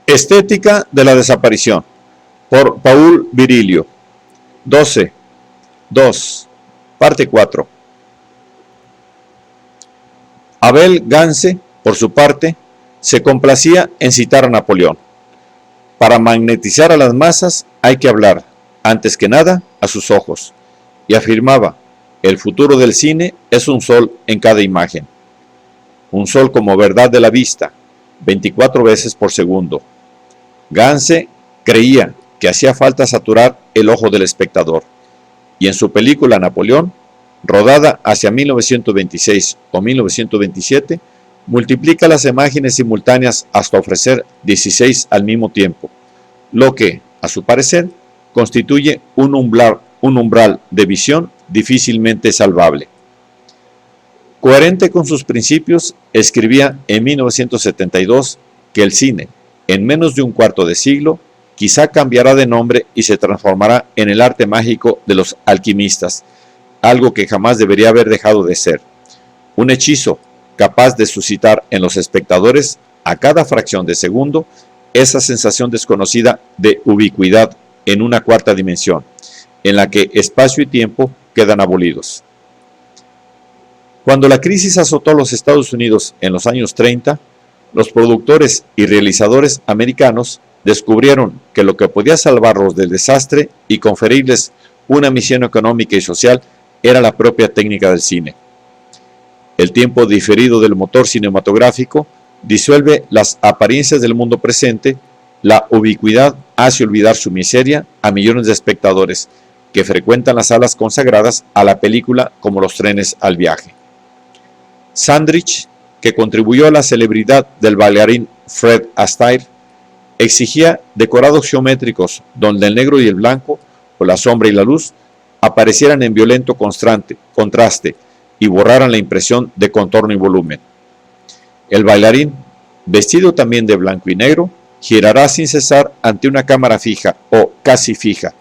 Estética de la desaparición, por Paul Virilio. 12. 2. Parte 4. Abel Gance, por su parte, se complacía en citar a Napoleón. Para magnetizar a las masas hay que hablar, antes que nada, a sus ojos. Y afirmaba, el futuro del cine es un sol en cada imagen. Un sol como verdad de la vista, 24 veces por segundo. Gance creía que hacía falta saturar el ojo del espectador. Y en su película Napoleón, rodada hacia 1926 o 1927, multiplica las imágenes simultáneas hasta ofrecer 16 al mismo tiempo, lo que, a su parecer, constituye un umbral de visión difícilmente salvable. Coherente con sus principios, escribía en 1972 que el cine, en menos de un cuarto de siglo, quizá cambiará de nombre y se transformará en el arte mágico de los alquimistas, algo que jamás debería haber dejado de ser. Un hechizo capaz de suscitar en los espectadores, a cada fracción de segundo, esa sensación desconocida de ubicuidad en una cuarta dimensión, en la que espacio y tiempo quedan abolidos. Cuando la crisis azotó a los Estados Unidos en los años 30, los productores y realizadores americanos descubrieron que lo que podía salvarlos del desastre y conferirles una misión económica y social era la propia técnica del cine. El tiempo diferido del motor cinematográfico disuelve las apariencias del mundo presente, la ubicuidad hace olvidar su miseria a millones de espectadores que frecuentan las salas consagradas a la película como los trenes al viaje. Sandrich, que contribuyó a la celebridad del bailarín Fred Astaire, exigía decorados geométricos donde el negro y el blanco, o la sombra y la luz, aparecieran en violento contraste y borraran la impresión de contorno y volumen. El bailarín, vestido también de blanco y negro, girará sin cesar ante una cámara fija o casi fija.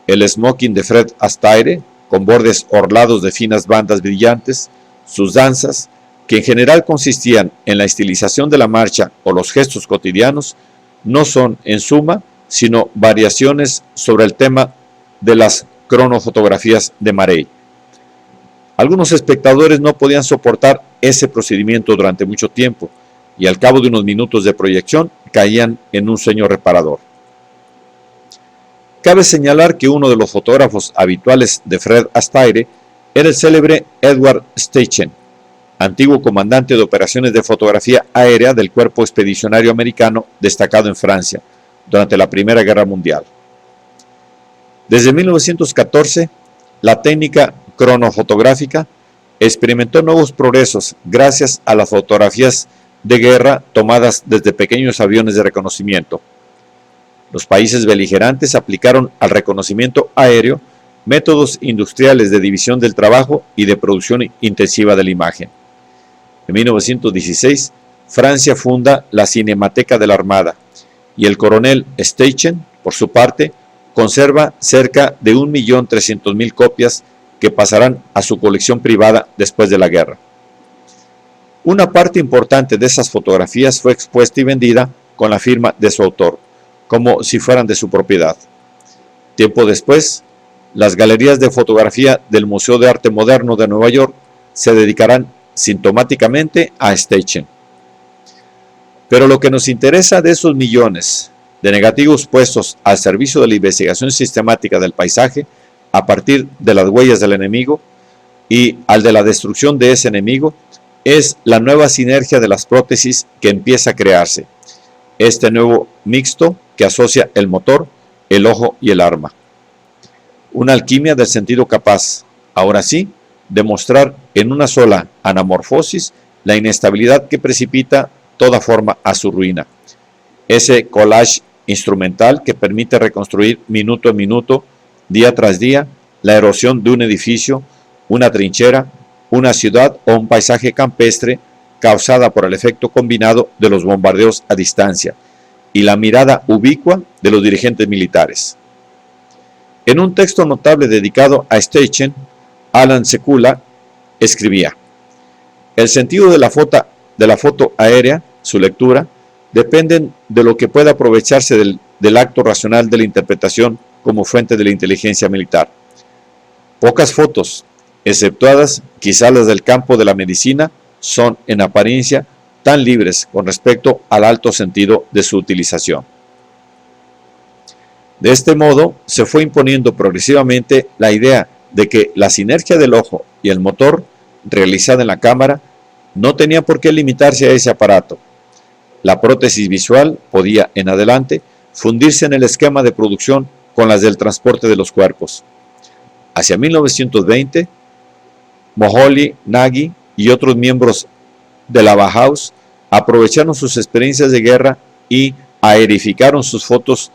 El smoking de Fred Astaire, con bordes orlados de finas bandas brillantes, sus danzas, que en general consistían en la estilización de la marcha o los gestos cotidianos, no son, en suma, sino variaciones sobre el tema de las cronofotografías de Marey. Algunos espectadores no podían soportar ese procedimiento durante mucho tiempo y al cabo de unos minutos de proyección caían en un sueño reparador. Cabe señalar que uno de los fotógrafos habituales de Fred Astaire era el célebre Edward Steichen, antiguo comandante de operaciones de fotografía aérea del Cuerpo Expedicionario Americano destacado en Francia durante la Primera Guerra Mundial. Desde 1914, la técnica cronofotográfica experimentó nuevos progresos gracias a las fotografías de guerra tomadas desde pequeños aviones de reconocimiento. Los países beligerantes aplicaron al reconocimiento aéreo métodos industriales de división del trabajo y de producción intensiva de la imagen. En 1916, Francia funda la Cinemateca de la Armada y el coronel Steichen, por su parte, conserva cerca de 1.300.000 copias que pasarán a su colección privada después de la guerra. Una parte importante de esas fotografías fue expuesta y vendida con la firma de su autor, como si fueran de su propiedad. Tiempo después, las galerías de fotografía del Museo de Arte Moderno de Nueva York se dedicarán sintomáticamente a Steichen. Pero lo que nos interesa de esos millones de negativos puestos al servicio de la investigación sistemática del paisaje a partir de las huellas del enemigo y al de la destrucción de ese enemigo es la nueva sinergia de las prótesis que empieza a crearse, este nuevo mixto que asocia el motor, el ojo y el arma. Una alquimia del sentido capaz, ahora sí, de mostrar en una sola anamorfosis la inestabilidad que precipita toda forma a su ruina. Ese collage instrumental que permite reconstruir minuto a minuto, día tras día, la erosión de un edificio, una trinchera, una ciudad o un paisaje campestre causada por el efecto combinado de los bombardeos a distancia y la mirada ubicua de los dirigentes militares. En un texto notable dedicado a Steichen, Alan Sekula escribía: el sentido de la foto aérea, su lectura, dependen de lo que pueda aprovecharse del acto racional de la interpretación como fuente de la inteligencia militar. Pocas fotos, exceptuadas quizá las del campo de la medicina, son en apariencia tan libres con respecto al alto sentido de su utilización. De este modo, se fue imponiendo progresivamente la idea de que la sinergia del ojo y el motor realizada en la cámara no tenía por qué limitarse a ese aparato. La prótesis visual podía, en adelante, fundirse en el esquema de producción con las del transporte de los cuerpos. Hacia 1920, Moholy, Nagy y otros miembros de la Bauhaus aprovecharon sus experiencias de guerra y aerificaron sus fotos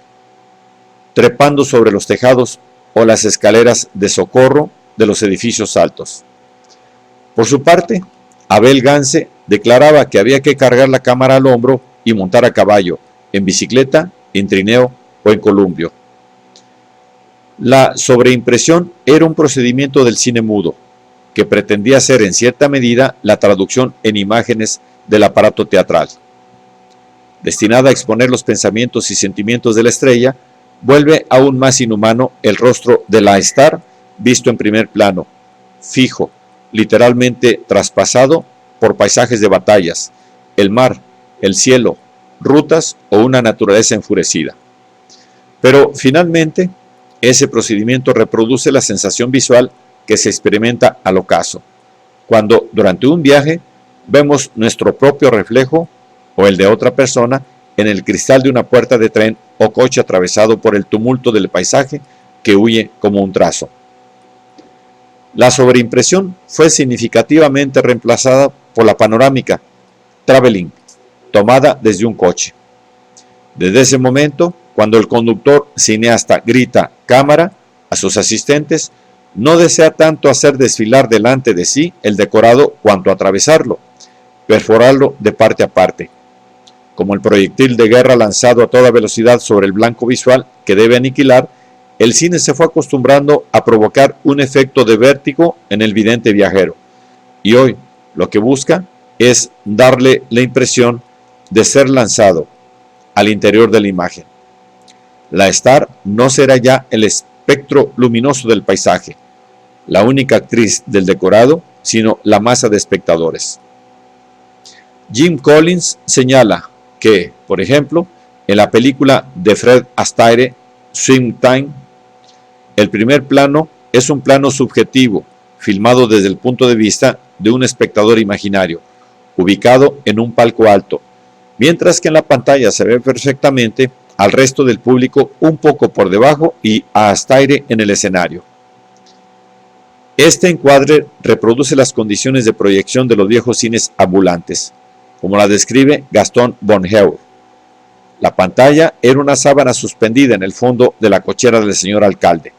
trepando sobre los tejados o las escaleras de socorro de los edificios altos. Por su parte, Abel Gance declaraba que había que cargar la cámara al hombro y montar a caballo, en bicicleta, en trineo o en columpio. La sobreimpresión era un procedimiento del cine mudo, que pretendía ser en cierta medida la traducción en imágenes del aparato teatral. Destinada a exponer los pensamientos y sentimientos de la estrella, vuelve aún más inhumano el rostro de la star visto en primer plano, fijo, literalmente traspasado por paisajes de batallas, el mar, el cielo, rutas o una naturaleza enfurecida. Pero finalmente, ese procedimiento reproduce la sensación visual que se experimenta al ocaso, cuando durante un viaje vemos nuestro propio reflejo o el de otra persona en el cristal de una puerta de tren o coche atravesado por el tumulto del paisaje que huye como un trazo. La sobreimpresión fue significativamente reemplazada por la panorámica, traveling, tomada desde un coche. Desde ese momento, cuando el conductor cineasta grita cámara a sus asistentes, no desea tanto hacer desfilar delante de sí el decorado cuanto atravesarlo, perforarlo de parte a parte. Como el proyectil de guerra lanzado a toda velocidad sobre el blanco visual que debe aniquilar, el cine se fue acostumbrando a provocar un efecto de vértigo en el vidente viajero. Y hoy lo que busca es darle la impresión de ser lanzado al interior de la imagen. La star no será ya el espectro luminoso del paisaje, la única actriz del decorado, sino la masa de espectadores. Jim Collins señala que, por ejemplo, en la película de Fred Astaire, Swing Time, el primer plano es un plano subjetivo, filmado desde el punto de vista de un espectador imaginario, ubicado en un palco alto, mientras que en la pantalla se ve perfectamente al resto del público un poco por debajo y a Astaire en el escenario. Este encuadre reproduce las condiciones de proyección de los viejos cines ambulantes, como la describe Gaston Bonheur. La pantalla era una sábana suspendida en el fondo de la cochera del señor alcalde.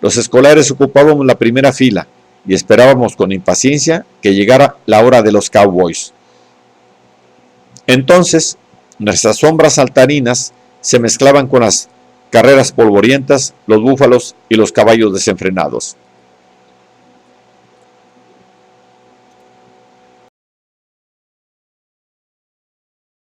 Los escolares ocupábamos la primera fila y esperábamos con impaciencia que llegara la hora de los cowboys. Entonces, nuestras sombras saltarinas se mezclaban con las carreras polvorientas, los búfalos y los caballos desenfrenados.